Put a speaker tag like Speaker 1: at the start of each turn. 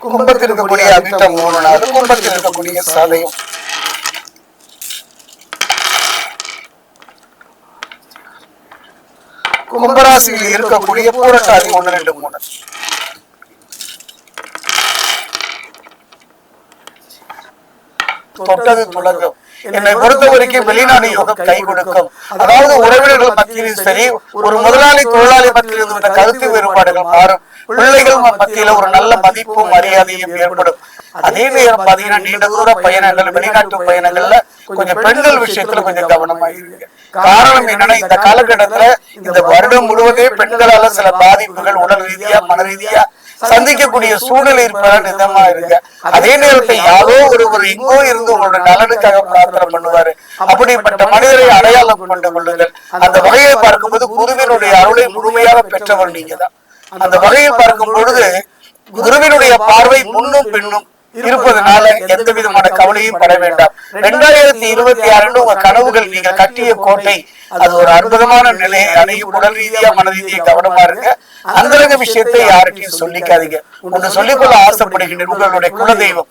Speaker 1: கும்பத்தில் இருக்கக்கூடிய அவிட்டம் 3 நாள், கும்பத்தில் இருக்கக்கூடிய சதயம். கும்பராசியில் இருக்கக்கூடிய பூரட்டாதி 1, 2, 3. தொட்டது தொடங்கும். என்னை பொறுத்த வரைக்கும் வெளிநாடு யோகம் கை கொடுக்கும். அதாவது உறவினர்கள் மத்தியிலும் சரி, ஒரு முதலாளி தொழிலாளி மத்தியில் இருந்த கருத்து வேறுபாடுகள் மாறும். பிள்ளைகள் மத்தியில ஒரு நல்ல மதிப்பும் மரியாதையும் ஏற்படும். அதே நேரம் பாத்தீங்கன்னா நீண்ட தூர பயணங்கள், வெளிநாட்டு பயணங்கள்ல கொஞ்சம் பெண்கள் விஷயத்துல கொஞ்சம் கவனமாயிருங்க. காரணம் என்னன்னா இந்த காலகட்டத்துல இந்த வருடம் முழுவதே பெண்களால சில பாதிப்புகள் உடல் ரீதியா மன ரீதியா சந்திக்கக்கூடிய சூழ்நிலை இருப்பதால் நிதமா இருங்க. அதே நேரத்தில் யாரோ ஒருவர் எங்கோ இருந்து உங்களோட நலனுக்காக பிரார்த்தனை பண்ணுவாரு. அப்படிப்பட்ட மனிதரை அடையாளம் கொண்டு கொள்ளுங்கள். அந்த வகையை பார்க்கும்போது குருவினுடைய அருளை முழுமையாக பெற்றவர் நீங்க தான். அந்த வகையை பார்க்கும் பொழுது குருவினுடைய பார்வை முன்னும் பின்னும் இருப்பதனால எந்த விதமான கவலையும் பட வேண்டாம். 2026 உங்க கனவுகள் நீங்க கட்டிய கோட்டை அது ஒரு அற்புதமான நிலையை அடையும். உடல் ரீதியா மன ரீதியா கவனமா இருங்க. அந்தரங்க விஷயத்தை யாருக்கையும் சொல்லிக்காதீங்க. ஒன்று சொல்லிக்கொள்ள ஆசைப்படுகின்ற உங்களுடைய குலதெய்வம்